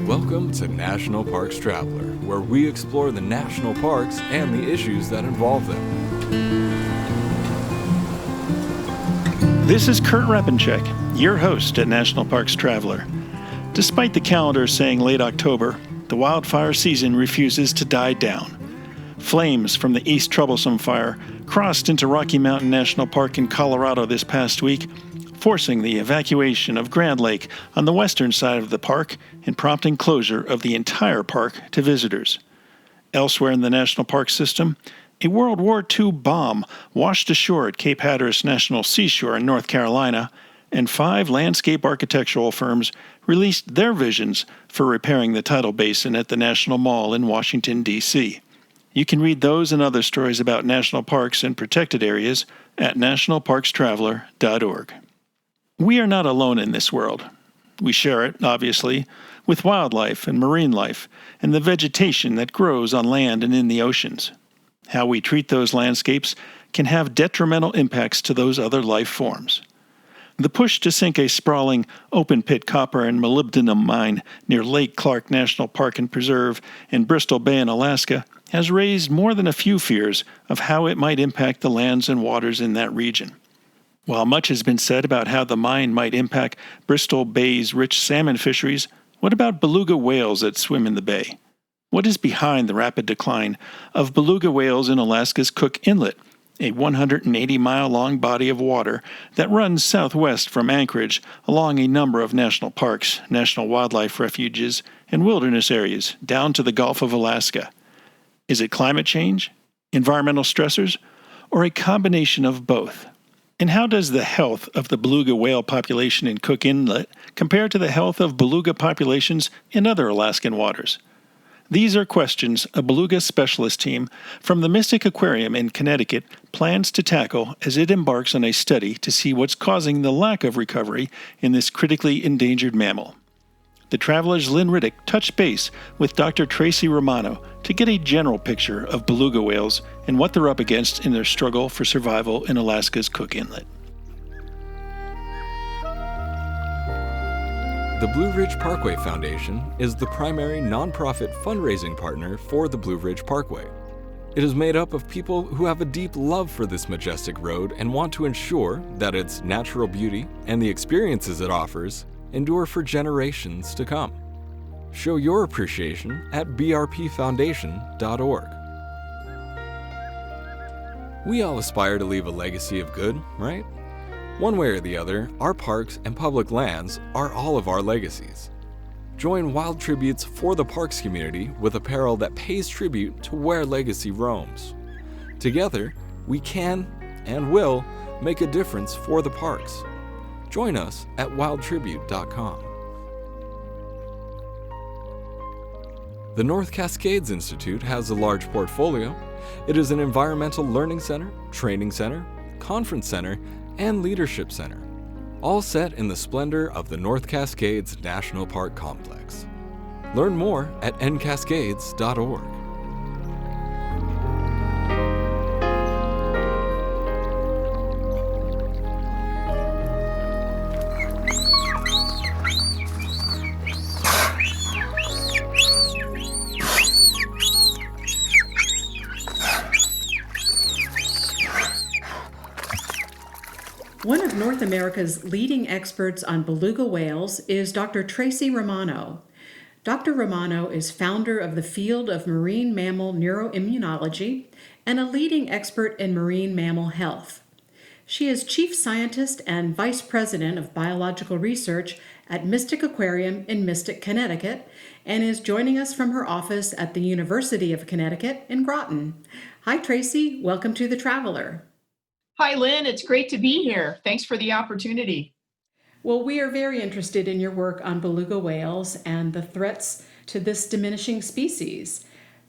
Welcome to National Parks Traveler, where we explore the national parks and the issues that involve them. This is Kurt Repencheck, your host at National Parks Traveler. Despite the calendar saying late October, the wildfire season refuses to die down. Flames from the East Troublesome Fire crossed into Rocky Mountain National Park in Colorado this past week, forcing the evacuation of Grand Lake on the western side of the park and prompting closure of the entire park to visitors. Elsewhere in the national park system, a World War II bomb washed ashore at Cape Hatteras National Seashore in North Carolina, and 5 landscape architectural firms released their visions for repairing the tidal basin at the National Mall in Washington, D.C. You can read those and other stories about national parks and protected areas at nationalparkstraveler.org. We are not alone in this world. We share it, obviously, with wildlife and marine life and the vegetation that grows on land and in the oceans. How we treat those landscapes can have detrimental impacts to those other life forms. The push to sink a sprawling open-pit copper and molybdenum mine near Lake Clark National Park and Preserve in Bristol Bay in Alaska has raised more than a few fears of how it might impact the lands and waters in that region. While much has been said about how the mine might impact Bristol Bay's rich salmon fisheries, what about beluga whales that swim in the bay? What is behind the rapid decline of beluga whales in Alaska's Cook Inlet, a 180-mile-long body of water that runs southwest from Anchorage along a number of national parks, national wildlife refuges, and wilderness areas down to the Gulf of Alaska? Is it climate change, environmental stressors, or a combination of both? And how does the health of the beluga whale population in Cook Inlet compare to the health of beluga populations in other Alaskan waters? These are questions a beluga specialist team from the Mystic Aquarium in Connecticut plans to tackle as it embarks on a study to see what's causing the lack of recovery in this critically endangered mammal. The Traveler's Lynn Riddick touched base with Dr. Tracy Romano to get a general picture of beluga whales and what they're up against in their struggle for survival in Alaska's Cook Inlet. The Blue Ridge Parkway Foundation is the primary nonprofit fundraising partner for the Blue Ridge Parkway. It is made up of people who have a deep love for this majestic road and want to ensure that its natural beauty and the experiences it offers endure for generations to come. Show your appreciation at brpfoundation.org. We all aspire to leave a legacy of good, right? One way or the other, our parks and public lands are all of our legacies. Join Wild Tributes for the Parks community with apparel that pays tribute to where legacy roams. Together, we can and will make a difference for the parks. Join us at wildtribute.com. The North Cascades Institute has a large portfolio. It is an environmental learning center, training center, conference center, and leadership center, all set in the splendor of the North Cascades National Park Complex. Learn more at ncascades.org. One of North America's leading experts on beluga whales is Dr. Tracy Romano. Dr. Romano is founder of the field of marine mammal neuroimmunology and a leading expert in marine mammal health. She is chief scientist and vice president of biological research at Mystic Aquarium in Mystic, Connecticut, and is joining us from her office at the University of Connecticut in Groton. Hi, Tracy. Welcome to The Traveler. Hi, Lynn. It's great to be here. Thanks for the opportunity. Well, we are very interested in your work on beluga whales and the threats to this diminishing species.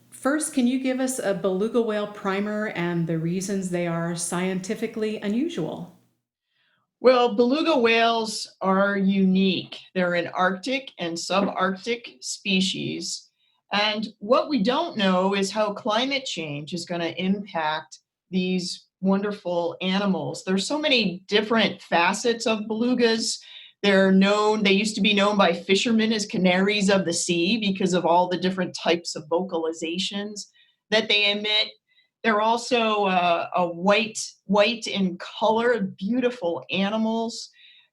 First, can you give us a beluga whale primer and the reasons they are scientifically unusual? Well, beluga whales are unique. They're an Arctic and subarctic species. And what we don't know is how climate change is going to impact these wonderful animals. There's so many different facets of belugas. They used to be known by fishermen as canaries of the sea because of all the different types of vocalizations that they emit. They're also a white in color, beautiful animals.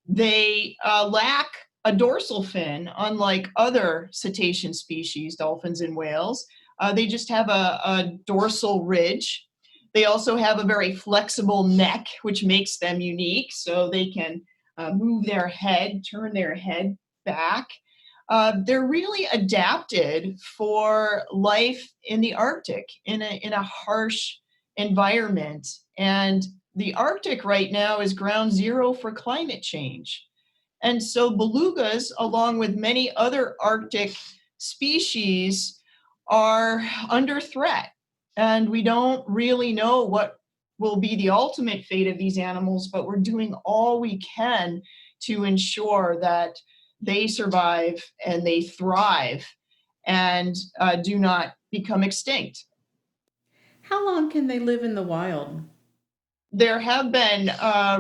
They lack a dorsal fin, unlike other cetacean species, dolphins and whales. They just have a dorsal ridge. They also have a very flexible neck, which makes them unique. So they can move their head, turn their head back. They're really adapted for life in the Arctic, in a harsh environment. And the Arctic right now is ground zero for climate change. And so belugas, along with many other Arctic species, are under threat. And we don't really know what will be the ultimate fate of these animals, but we're doing all we can to ensure that they survive and they thrive and do not become extinct. How long can they live in the wild? There have been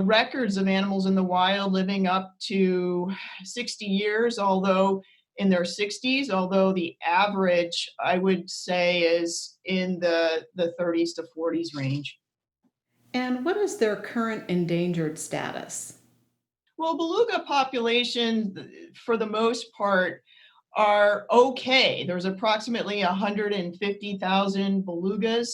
records of animals in the wild living up to 60 years, although in their 60s, although the average, I would say, is in the 30s to 40s range. And what is their current endangered status? Well, beluga populations, for the most part, are okay. There's approximately 150,000 belugas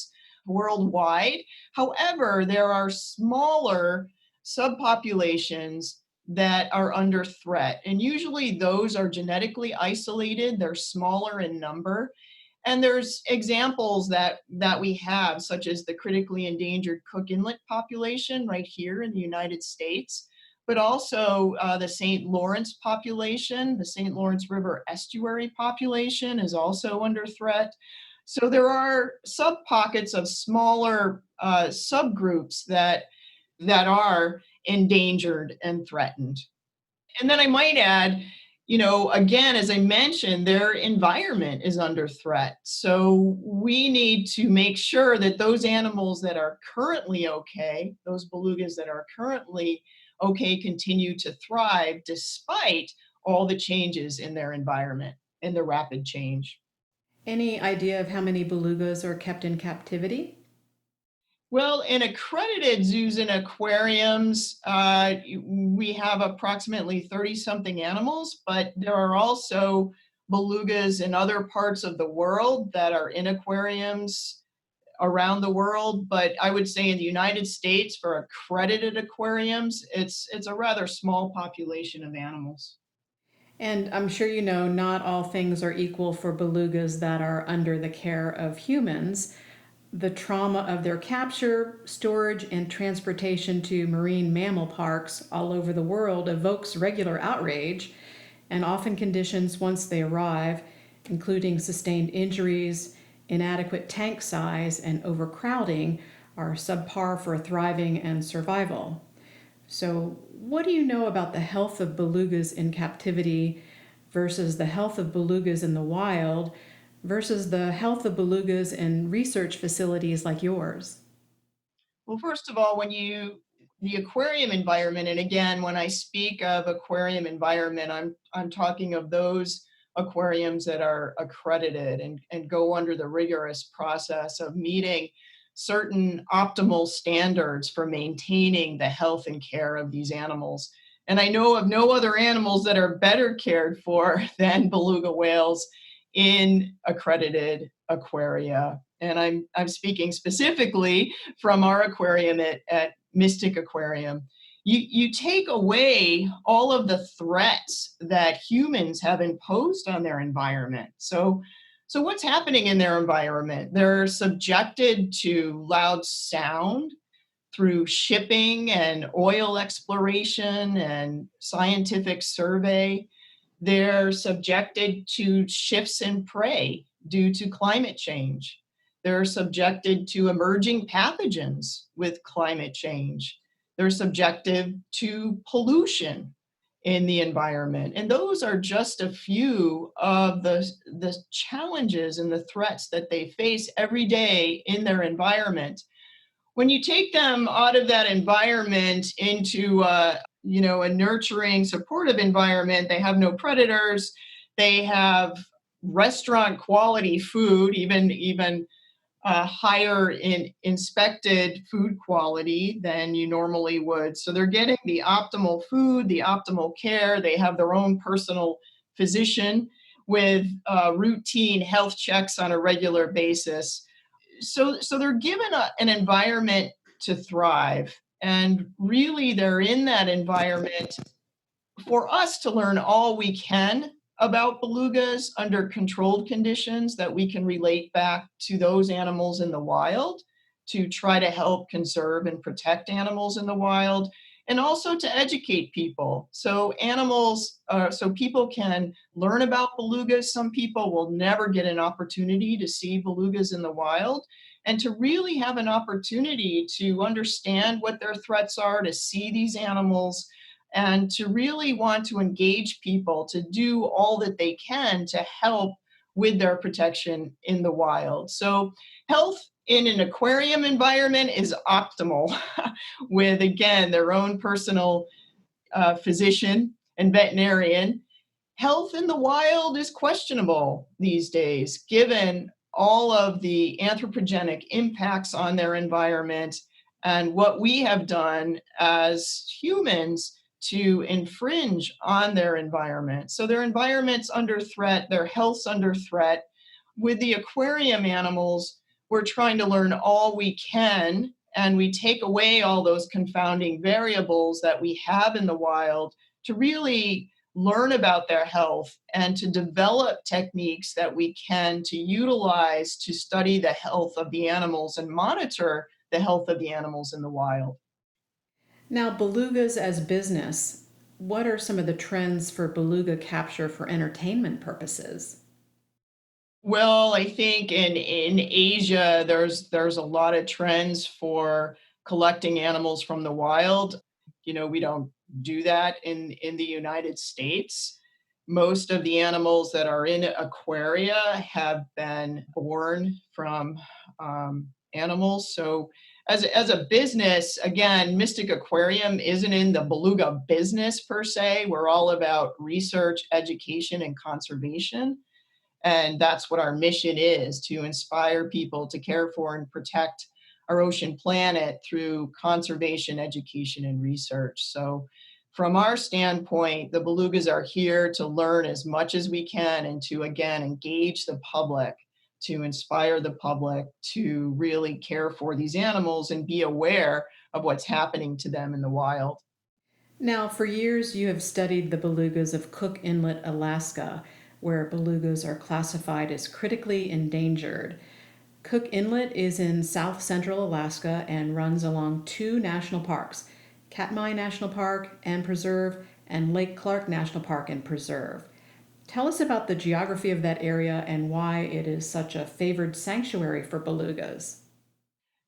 worldwide. However, there are smaller subpopulations that are under threat. And usually those are genetically isolated, they're smaller in number. And there's examples that we have, such as the critically endangered Cook Inlet population right here in the United States, but also the St. Lawrence population. The St. Lawrence River estuary population is also under threat. So there are sub-pockets of smaller subgroups that are endangered and threatened. And then I might add, again, as I mentioned, their environment is under threat. So we need to make sure that those animals that are currently okay, those belugas that are currently okay, continue to thrive despite all the changes in their environment and the rapid change. Any idea of how many belugas are kept in captivity? Well, in accredited zoos and aquariums, we have approximately 30 something animals, but there are also belugas in other parts of the world that are in aquariums around the world. But I would say in the United States, for accredited aquariums, it's a rather small population of animals. And I'm sure you know not all things are equal for belugas that are under the care of humans. The trauma of their capture, storage, and transportation to marine mammal parks all over the world evokes regular outrage, and often conditions once they arrive, including sustained injuries, inadequate tank size, and overcrowding, are subpar for thriving and survival. So, what do you know about the health of belugas in captivity versus the health of belugas in the wild versus the health of belugas in research facilities like yours? Well, first of all, the aquarium environment, and again, when I speak of aquarium environment, I'm talking of those aquariums that are accredited and go under the rigorous process of meeting certain optimal standards for maintaining the health and care of these animals. And I know of no other animals that are better cared for than beluga whales in accredited aquaria. And I'm speaking specifically from our aquarium at Mystic Aquarium. You take away all of the threats that humans have imposed on their environment. So what's happening in their environment? They're subjected to loud sound through shipping and oil exploration and scientific survey. They're subjected to shifts in prey due to climate change. They're subjected to emerging pathogens with climate change. They're subjected to pollution in the environment. And those are just a few of the challenges and the threats that they face every day in their environment. When you take them out of that environment into a nurturing, supportive environment. They have no predators. They have restaurant quality food, even higher in inspected food quality than you normally would. So they're getting the optimal food, the optimal care. They have their own personal physician with routine health checks on a regular basis. So they're given an environment to thrive. And really, they're in that environment for us to learn all we can about belugas under controlled conditions that we can relate back to those animals in the wild to try to help conserve and protect animals in the wild, and also to educate people. So people can learn about belugas. Some people will never get an opportunity to see belugas in the wild, and to really have an opportunity to understand what their threats are, to see these animals, and to really want to engage people to do all that they can to help with their protection in the wild. So health in an aquarium environment is optimal with, again, their own personal physician and veterinarian. Health in the wild is questionable these days, given all of the anthropogenic impacts on their environment and what we have done as humans to infringe on their environment. So their environment's under threat, their health's under threat. With the aquarium animals, we're trying to learn all we can, and we take away all those confounding variables that we have in the wild to really learn about their health and to develop techniques that we can to utilize to study the health of the animals and monitor the health of the animals in the wild. Now, belugas as business, what are some of the trends for beluga capture for entertainment purposes? Well, I think in Asia, there's a lot of trends for collecting animals from the wild. We don't do that in the United States. Most of the animals that are in aquaria have been born from animals. So as a business, again, Mystic Aquarium isn't in the beluga business per se. We're all about research, education, and conservation. And that's what our mission is, to inspire people to care for and protect our ocean planet through conservation, education, and research. So from our standpoint, the belugas are here to learn as much as we can and to, again, engage the public, to inspire the public to really care for these animals and be aware of what's happening to them in the wild. Now, for years, you have studied the belugas of Cook Inlet, Alaska, where belugas are classified as critically endangered. Cook Inlet is in south central Alaska and runs along two national parks, Katmai National Park and Preserve and Lake Clark National Park and Preserve. Tell us about the geography of that area and why it is such a favored sanctuary for belugas.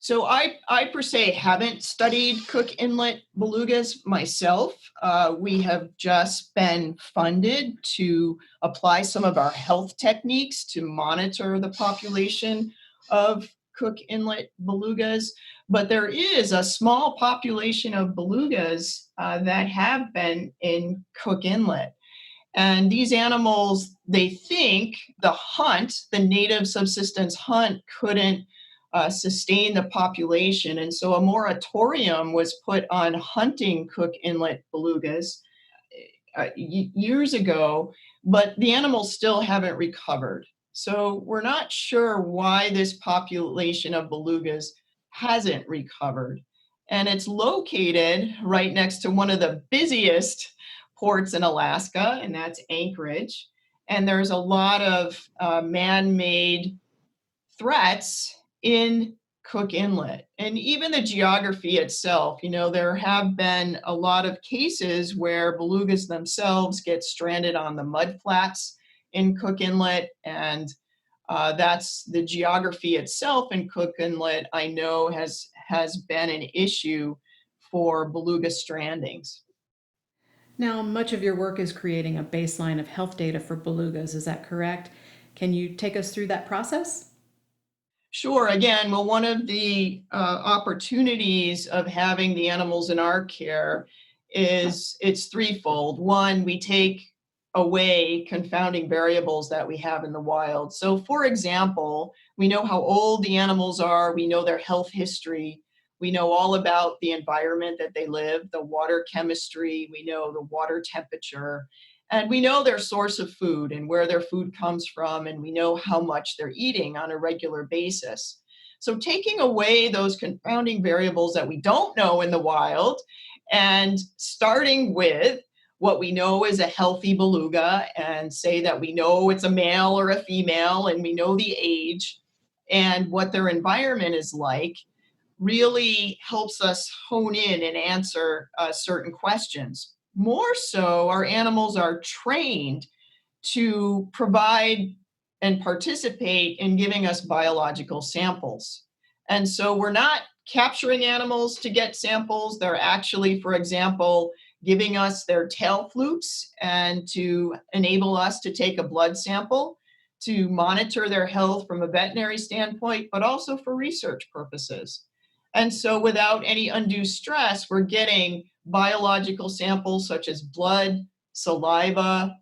So I per se haven't studied Cook Inlet belugas myself. We have just been funded to apply some of our health techniques to monitor the population of Cook Inlet belugas. But there is a small population of belugas that have been in Cook Inlet. And these animals, they think the native subsistence hunt couldn't sustain the population. And so a moratorium was put on hunting Cook Inlet belugas years ago, but the animals still haven't recovered. So we're not sure why this population of belugas hasn't recovered. And it's located right next to one of the busiest ports in Alaska, and that's Anchorage. And there's a lot of man-made threats in Cook Inlet. And even the geography itself, there have been a lot of cases where belugas themselves get stranded on the mud flats in Cook Inlet. And that's the geography itself in Cook Inlet, I know has been an issue for beluga strandings. Now, much of your work is creating a baseline of health data for belugas, is that correct? Can you take us through that process? Sure. Again, well, one of the opportunities of having the animals in our care is it's threefold. One, we take away confounding variables that we have in the wild. So for example, we know how old the animals are, we know their health history, we know all about the environment that they live, the water chemistry, we know the water temperature, and we know their source of food and where their food comes from, and we know how much they're eating on a regular basis. So taking away those confounding variables that we don't know in the wild and starting with what we know is a healthy beluga and say that we know it's a male or a female and we know the age and what their environment is like really helps us hone in and answer certain questions. More so, our animals are trained to provide and participate in giving us biological samples. And so we're not capturing animals to get samples. They're actually, for example, giving us their tail flukes and to enable us to take a blood sample to monitor their health from a veterinary standpoint, but also for research purposes. And so without any undue stress, we're getting biological samples such as blood, saliva,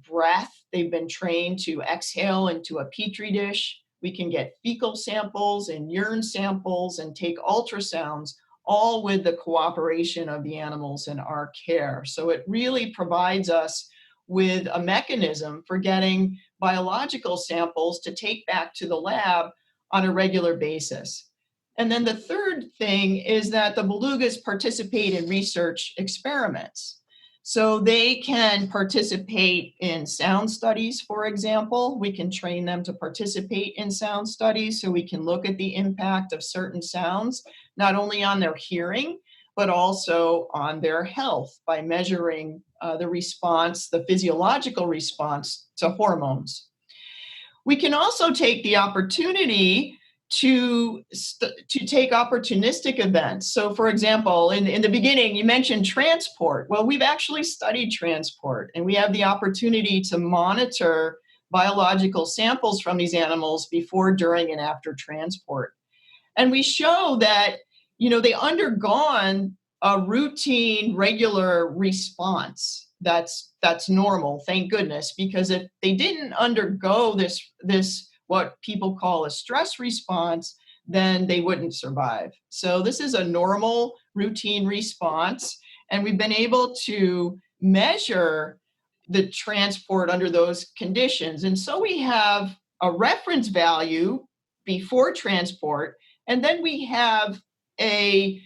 breath. They've been trained to exhale into a petri dish. We can get fecal samples and urine samples and take ultrasounds, all with the cooperation of the animals in our care. So it really provides us with a mechanism for getting biological samples to take back to the lab on a regular basis. And then the third thing is that the belugas participate in research experiments. So they can participate in sound studies, for example. We can train them to participate in sound studies so we can look at the impact of certain sounds, not only on their hearing, but also on their health by measuring the response, the physiological response to hormones. We can also take the opportunity to take opportunistic events. So for example, in the beginning, you mentioned transport. Well, we've actually studied transport, and we have the opportunity to monitor biological samples from these animals before, during, and after transport. And we show that, they undergone a routine, regular response. That's normal, thank goodness, because if they didn't undergo this what people call a stress response, then they wouldn't survive. So this is a normal routine response, and we've been able to measure the transport under those conditions. And so we have a reference value before transport, and then we have a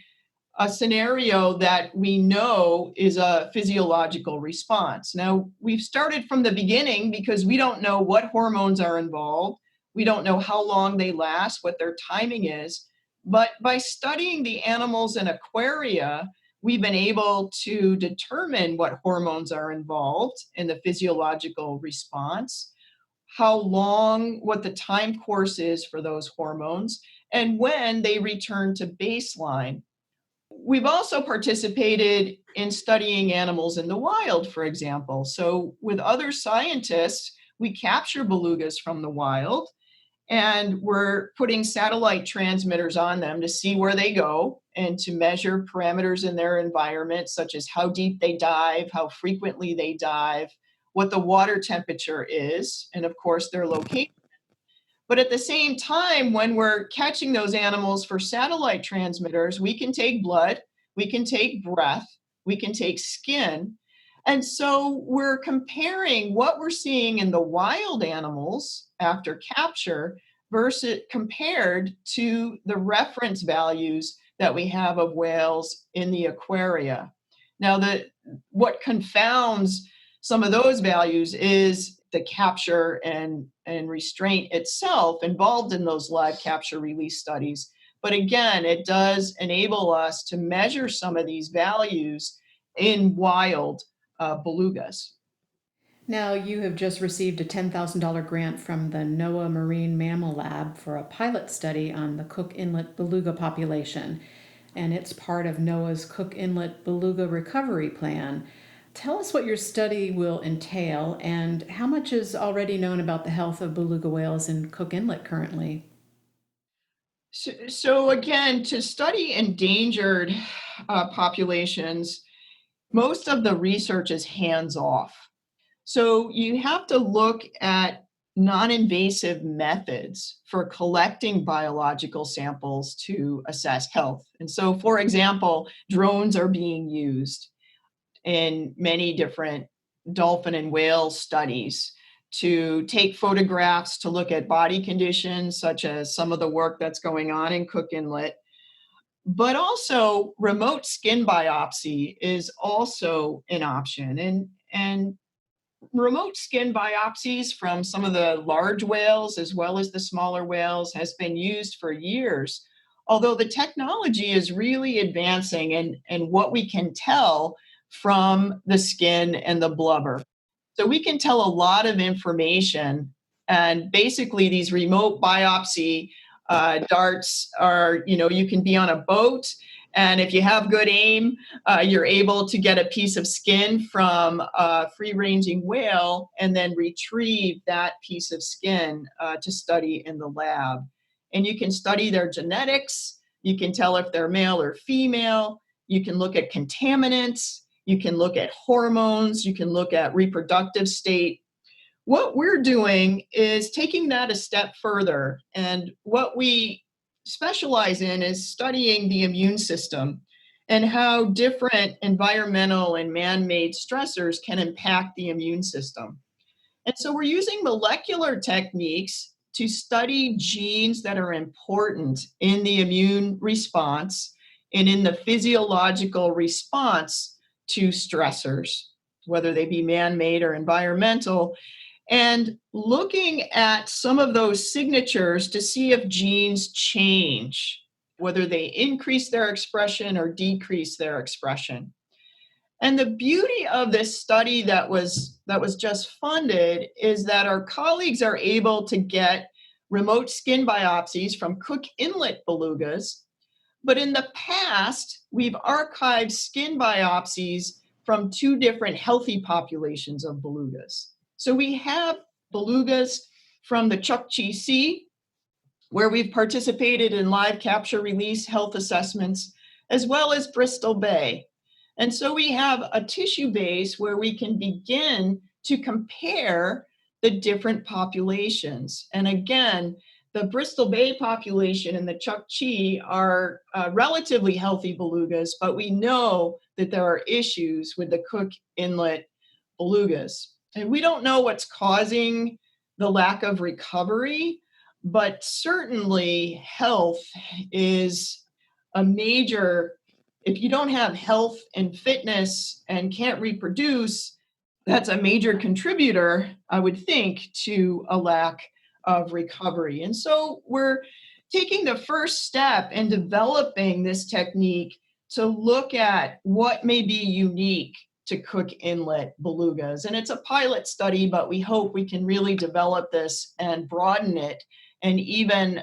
scenario that we know is a physiological response. Now, we've started from the beginning because we don't know what hormones are involved. We don't know how long they last, what their timing is. But by studying the animals in aquaria, we've been able to determine what hormones are involved in the physiological response, how long, what the time course is for those hormones, and when they return to baseline. We've also participated in studying animals in the wild, for example. So with other scientists, we capture belugas from the wild, and we're putting satellite transmitters on them to see where they go and to measure parameters in their environment, such as how deep they dive, how frequently they dive, what the water temperature is, and of course their location. But at the same time, when we're catching those animals for satellite transmitters, we can take blood, we can take breath, we can take skin. And so we're comparing what we're seeing in the wild animals after capture versus compared to the reference values that we have of whales in the aquaria. Now, what confounds some of those values is the capture and restraint itself involved in those live capture release studies. But again, it does enable us to measure some of these values in wild belugas. Now, you have just received a $10,000 grant from the NOAA Marine Mammal Lab for a pilot study on the Cook Inlet beluga population, and it's part of NOAA's Cook Inlet Beluga Recovery Plan. Tell us what your study will entail and how much is already known about the health of beluga whales in Cook Inlet currently. So again, to study endangered populations, Most of the research is hands-off. So you have to look at non-invasive methods for collecting biological samples to assess health. And so, for example, drones are being used in many different dolphin and whale studies to take photographs to look at body conditions, such as some of the work that's going on in Cook Inlet. But also, remote skin biopsy is also an option. And remote skin biopsies from some of the large whales as well as the smaller whales has been used for years, although the technology is really advancing and what we can tell from the skin and the blubber. So we can tell a lot of information, and basically these remote biopsy darts are, you can be on a boat, and if you have good aim, you're able to get a piece of skin from a free-ranging whale and then retrieve that piece of skin to study in the lab. And you can study their genetics. You can tell if they're male or female. You can look at contaminants. You can look at hormones. You can look at reproductive state. What we're doing is taking that a step further. And what we specialize in is studying the immune system and how different environmental and man-made stressors can impact the immune system. And so we're using molecular techniques to study genes that are important in the immune response and in the physiological response to stressors, whether they be man-made or environmental, and looking at some of those signatures to see if genes change, whether they increase their expression or decrease their expression. And the beauty of this study that was just funded is that our colleagues are able to get remote skin biopsies from Cook Inlet belugas. But in the past, we've archived skin biopsies from 2 different healthy populations of belugas. So we have belugas from the Chukchi Sea, where we've participated in live capture release health assessments, as well as Bristol Bay. And so we have a tissue base where we can begin to compare the different populations. And again, the Bristol Bay population and the Chukchi are relatively healthy belugas, but we know that there are issues with the Cook Inlet belugas. And we don't know what's causing the lack of recovery, but certainly health is a major. If you don't have health and fitness and can't reproduce, that's a major contributor, I would think, to a lack of recovery. And so we're taking the first step in developing this technique to look at what may be unique to Cook Inlet belugas. And it's a pilot study, but we hope we can really develop this and broaden it. And even,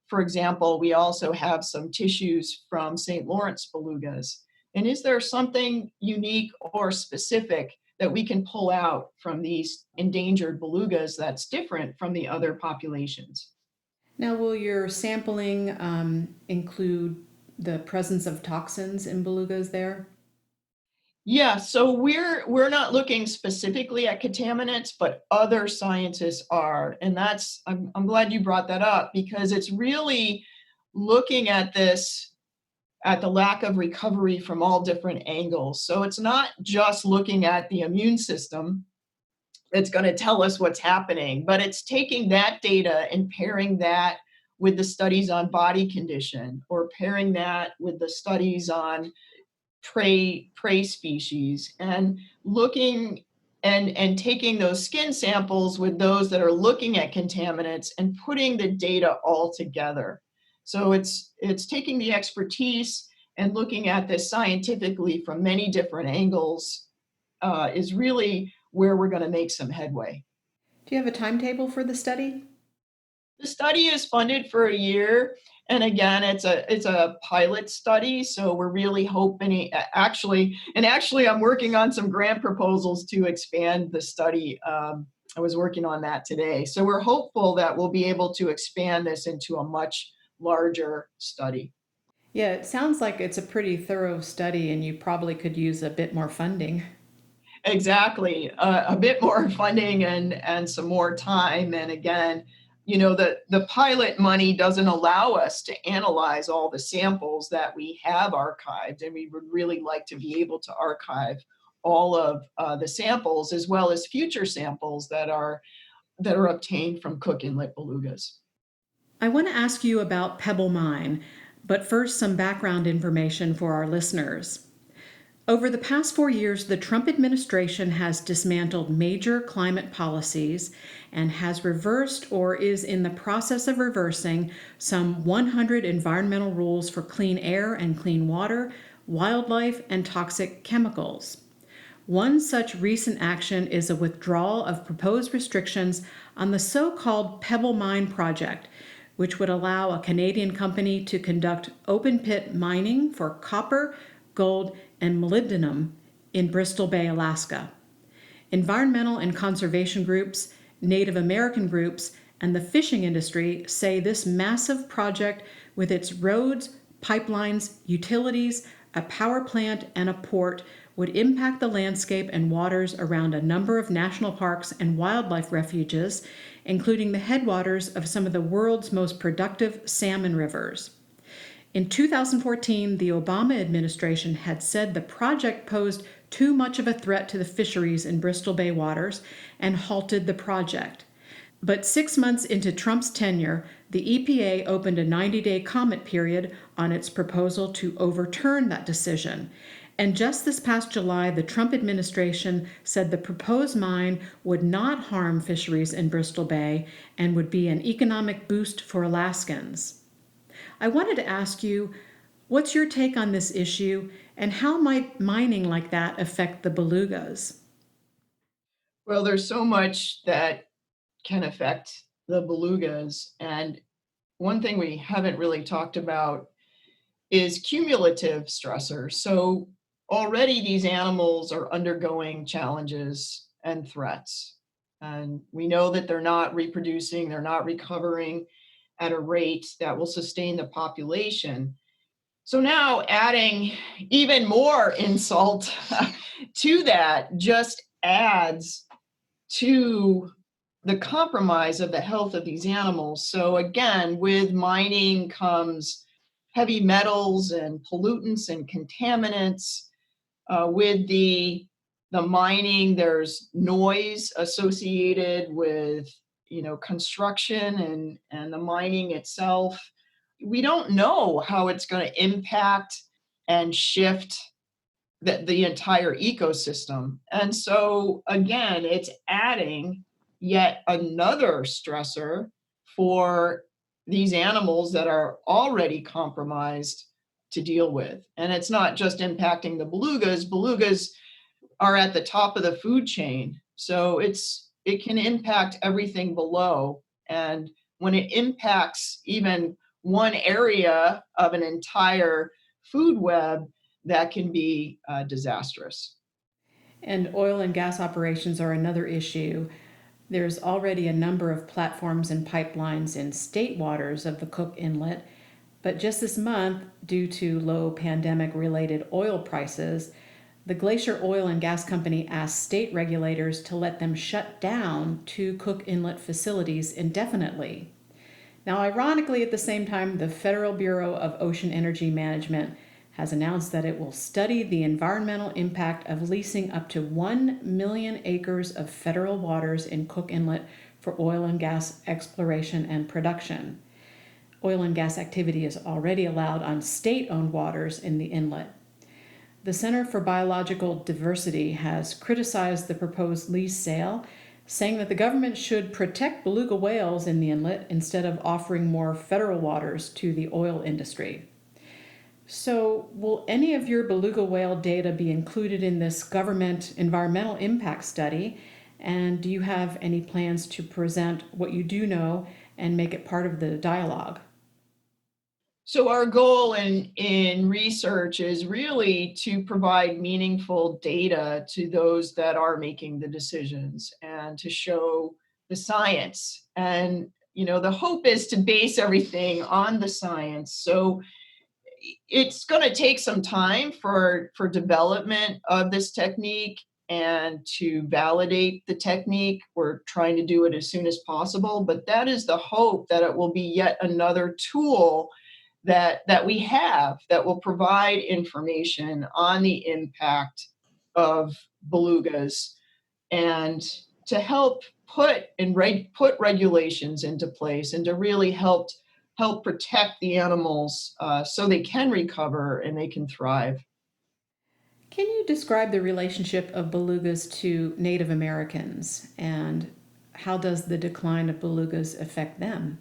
for example, we also have some tissues from St. Lawrence belugas. And is there something unique or specific that we can pull out from these endangered belugas that's different from the other populations? Now, will your sampling include the presence of toxins in belugas there? Yeah, so we're not looking specifically at contaminants, but other scientists are. And I'm glad you brought that up, because it's really looking at this at the lack of recovery from all different angles. So it's not just looking at the immune system that's going to tell us what's happening, but it's taking that data and pairing that with the studies on body condition, or pairing that with the studies on prey species, and looking and taking those skin samples with those that are looking at contaminants and putting the data all together. So it's taking the expertise and looking at this scientifically from many different angles is really where we're going to make some headway. Do you have a timetable for the study? The study is funded for a year. And again, it's a pilot study, so we're really hoping actually I'm working on some grant proposals to expand the study. I was working on that today. So we're hopeful that we'll be able to expand this into a much larger study. Yeah, it sounds like it's a pretty thorough study and you probably could use a bit more funding. Exactly. A bit more funding and some more time. And again, the pilot money doesn't allow us to analyze all the samples that we have archived, and we would really like to be able to archive all of the samples as well as future samples that are obtained from Cook Inlet belugas. I want to ask you about Pebble Mine, but first, some background information for our listeners. Over the past 4 years, the Trump administration has dismantled major climate policies and has reversed or is in the process of reversing some 100 environmental rules for clean air and clean water, wildlife, and toxic chemicals. One such recent action is a withdrawal of proposed restrictions on the so called Pebble Mine project, which would allow a Canadian company to conduct open pit mining for copper, gold, and molybdenum in Bristol Bay, Alaska. Environmental and conservation groups, Native American groups, and the fishing industry say this massive project, with its roads, pipelines, utilities, a power plant, and a port, would impact the landscape and waters around a number of national parks and wildlife refuges, including the headwaters of some of the world's most productive salmon rivers. In 2014, the Obama administration had said the project posed too much of a threat to the fisheries in Bristol Bay waters and halted the project. But 6 months into Trump's tenure, the EPA opened a 90-day comment period on its proposal to overturn that decision. And just this past July, the Trump administration said the proposed mine would not harm fisheries in Bristol Bay and would be an economic boost for Alaskans. I wanted to ask you, what's your take on this issue, and how might mining like that affect the belugas? Well, there's so much that can affect the belugas. And one thing we haven't really talked about is cumulative stressors. So already these animals are undergoing challenges and threats. And we know that they're not reproducing, they're not recovering at a rate that will sustain the population. So now adding even more insult to that just adds to the compromise of the health of these animals. So again, with mining comes heavy metals and pollutants and contaminants. With the mining, there's noise associated with construction and the mining itself. We don't know how it's going to impact and shift the entire ecosystem. And so again, it's adding yet another stressor for these animals that are already compromised to deal with. And it's not just impacting the belugas. Belugas are at the top of the food chain. So it can impact everything below. And when it impacts even one area of an entire food web, that can be disastrous. And oil and gas operations are another issue. There's already a number of platforms and pipelines in state waters of the Cook Inlet, but just this month, due to low pandemic related oil prices, the Glacier Oil and Gas Company asked state regulators to let them shut down 2 Cook Inlet facilities indefinitely. Now, ironically, at the same time, the Federal Bureau of Ocean Energy Management has announced that it will study the environmental impact of leasing up to 1 million acres of federal waters in Cook Inlet for oil and gas exploration and production. Oil and gas activity is already allowed on state-owned waters in the inlet. The Center for Biological Diversity has criticized the proposed lease sale, saying that the government should protect beluga whales in the inlet instead of offering more federal waters to the oil industry. So, will any of your beluga whale data be included in this government environmental impact study? And do you have any plans to present what you do know and make it part of the dialogue? So our goal in research is really to provide meaningful data to those that are making the decisions and to show the science. And the hope is to base everything on the science. So it's going to take some time for development of this technique and to validate the technique. We're trying to do it as soon as possible, but that is the hope, that it will be yet another tool that we have that will provide information on the impact of belugas, and to help put regulations into place, and to really help protect the animals, so they can recover and they can thrive. Can you describe the relationship of belugas to Native Americans, and how does the decline of belugas affect them?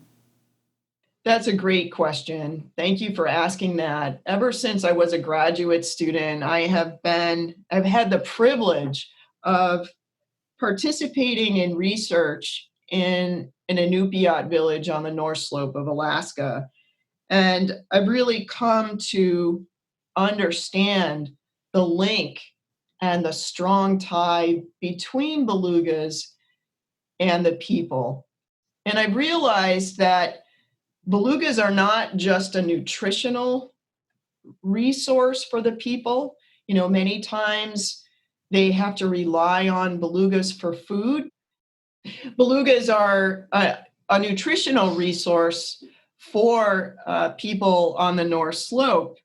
That's a great question. Thank you for asking that. Ever since I was a graduate student, I've had the privilege of participating in research in an Inupiat village on the North Slope of Alaska. And I've really come to understand the link and the strong tie between belugas and the people. And I realized that belugas are not just a nutritional resource for the people. Many times they have to rely on belugas for food. Belugas are a nutritional resource for people on the North Slope.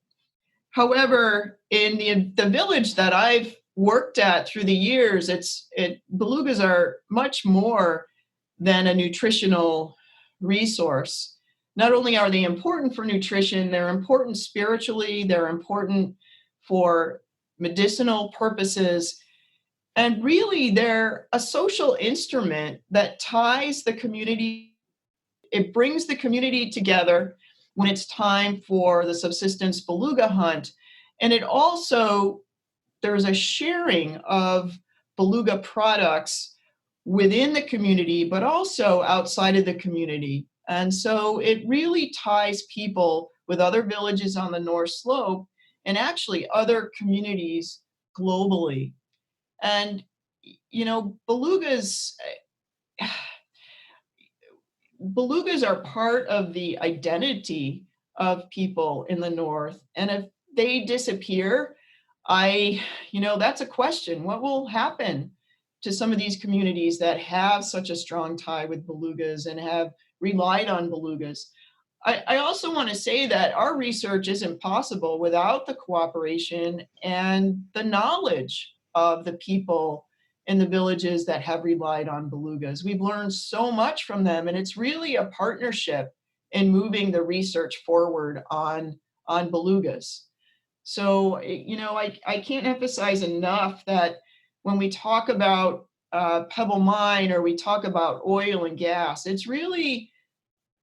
However, in the village that I've worked at through the years, belugas are much more than a nutritional resource. Not only are they important for nutrition, they're important spiritually, they're important for medicinal purposes, and really they're a social instrument that ties the community. It brings the community together when it's time for the subsistence beluga hunt. And it also, there's a sharing of beluga products within the community, but also outside of the community. And so it really ties people with other villages on the North Slope, and actually other communities globally. And, belugas are part of the identity of people in the North. And if they disappear, that's a question. What will happen to some of these communities that have such a strong tie with belugas and have relied on belugas? I also want to say that our research isn't possible without the cooperation and the knowledge of the people in the villages that have relied on belugas. We've learned so much from them, and it's really a partnership in moving the research forward on belugas. So, I can't emphasize enough that when we talk about Pebble Mine, or we talk about oil and gas, it's really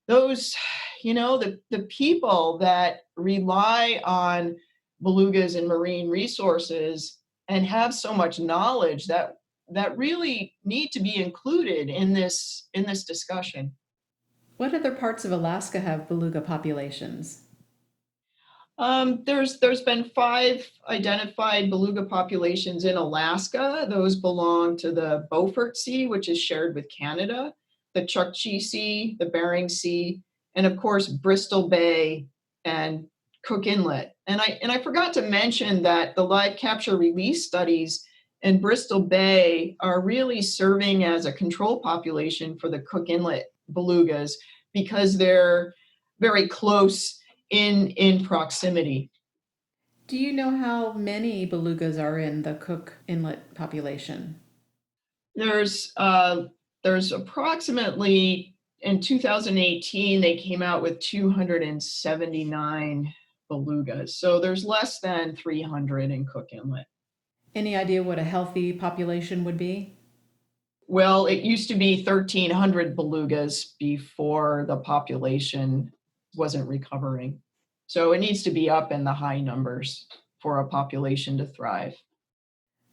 those, the people that rely on belugas and marine resources and have so much knowledge that really need to be included in this discussion. What other parts of Alaska have beluga populations? There's been 5 identified beluga populations in Alaska. Those belong to the Beaufort Sea, which is shared with Canada, the Chukchi Sea, the Bering Sea, and of course Bristol Bay and Cook Inlet. And I forgot to mention that the live capture release studies in Bristol Bay are really serving as a control population for the Cook Inlet belugas, because they're very close in proximity. Do you know how many belugas are in the Cook Inlet population? There's approximately, in 2018, they came out with 279 belugas. So there's less than 300 in Cook Inlet. Any idea what a healthy population would be? Well, it used to be 1,300 belugas before the population wasn't recovering. So it needs to be up in the high numbers for a population to thrive.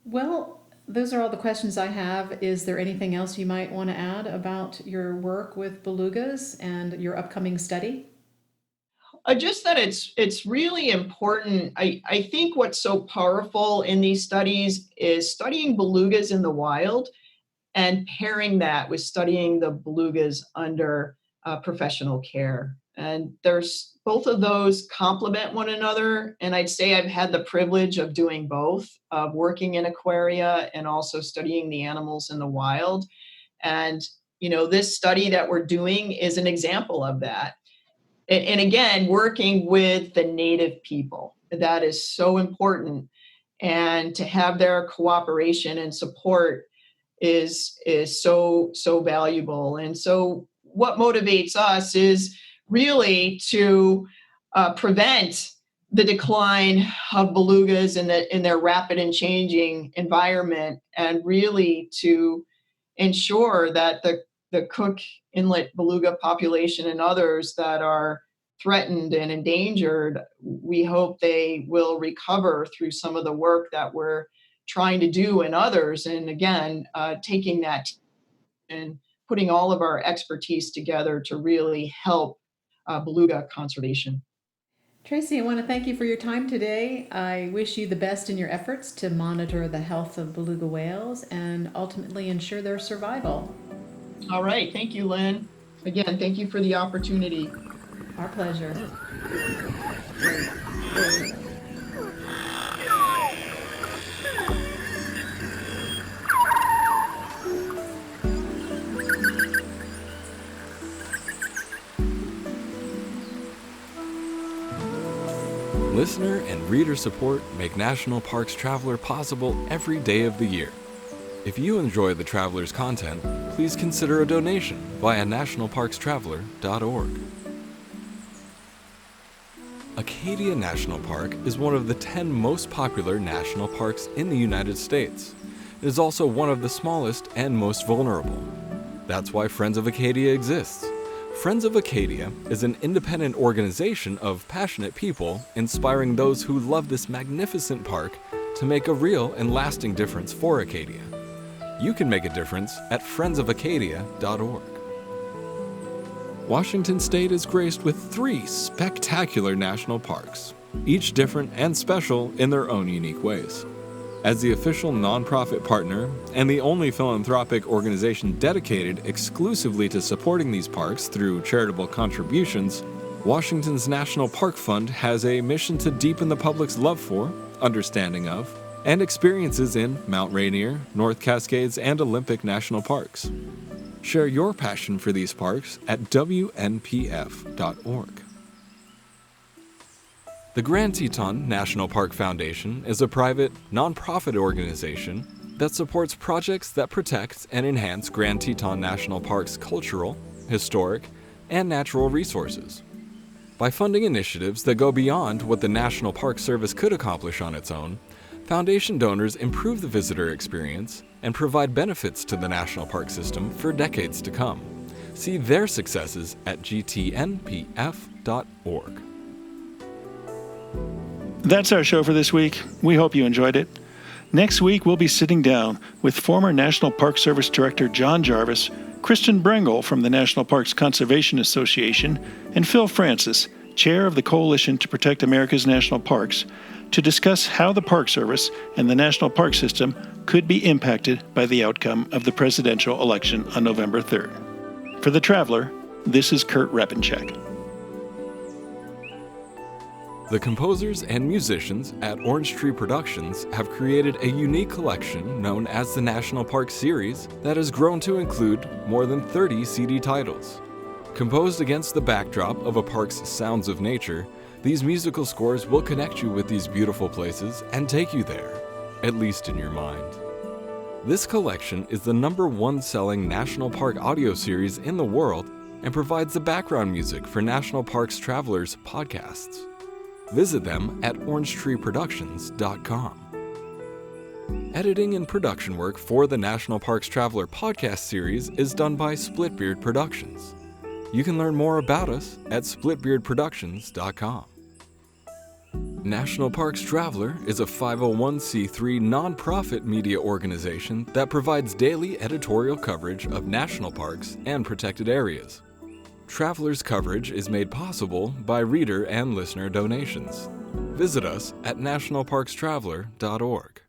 Well, those are all the questions I have. Is there anything else you might want to add about your work with belugas and your upcoming study? Just that it's really important. I think what's so powerful in these studies is studying belugas in the wild and pairing that with studying the belugas under professional care. And there's both of those complement one another. And I'd say I've had the privilege of doing both, of working in aquaria and also studying the animals in the wild. And, this study that we're doing is an example of that. And again, working with the native people, that is so important. And to have their cooperation and support is so valuable. And so what motivates us is really to prevent the decline of belugas in their rapid and changing environment, and really to ensure that the Cook Inlet beluga population and others that are threatened and endangered, we hope they will recover through some of the work that we're trying to do and others. And again, taking that and putting all of our expertise together to really help beluga conservation. Tracy, I want to thank you for your time today. I wish you the best in your efforts to monitor the health of beluga whales and ultimately ensure their survival. All right. Thank you, Lynn. Again, thank you for the opportunity. Our pleasure. Listener and reader support make National Parks Traveler possible every day of the year. If you enjoy the Traveler's content, please consider a donation via nationalparkstraveler.org. Acadia National Park is one of the 10 most popular national parks in the United States. It is also one of the smallest and most vulnerable. That's why Friends of Acadia exists. Friends of Acadia is an independent organization of passionate people inspiring those who love this magnificent park to make a real and lasting difference for Acadia. You can make a difference at friendsofacadia.org. Washington State is graced with 3 spectacular national parks, each different and special in their own unique ways. As the official nonprofit partner and the only philanthropic organization dedicated exclusively to supporting these parks through charitable contributions, Washington's National Park Fund has a mission to deepen the public's love for, understanding of, and experiences in Mount Rainier, North Cascades, and Olympic National Parks. Share your passion for these parks at WNPF.org. The Grand Teton National Park Foundation is a private, nonprofit organization that supports projects that protect and enhance Grand Teton National Park's cultural, historic, and natural resources. By funding initiatives that go beyond what the National Park Service could accomplish on its own, Foundation donors improve the visitor experience and provide benefits to the National Park System for decades to come. See their successes at gtnpf.org. That's our show for this week. We hope you enjoyed it. Next week, we'll be sitting down with former National Park Service Director John Jarvis, Kristen Brengel from the National Parks Conservation Association, and Phil Francis, Chair of the Coalition to Protect America's National Parks, to discuss how the Park Service and the National Park System could be impacted by the outcome of the presidential election on November 3rd. For The Traveler, this is Kurt Repenchek. The composers and musicians at Orange Tree Productions have created a unique collection known as the National Park Series that has grown to include more than 30 CD titles. Composed against the backdrop of a park's sounds of nature, these musical scores will connect you with these beautiful places and take you there, at least in your mind. This collection is the #1 selling National Park audio series in the world and provides the background music for National Parks Travelers podcasts. Visit them at orangetreeproductions.com. Editing and production work for the National Parks Traveler podcast series is done by Splitbeard Productions. You can learn more about us at splitbeardproductions.com. National Parks Traveler is a 501c3 nonprofit media organization that provides daily editorial coverage of national parks and protected areas. Traveler's coverage is made possible by reader and listener donations. Visit us at nationalparkstraveler.org.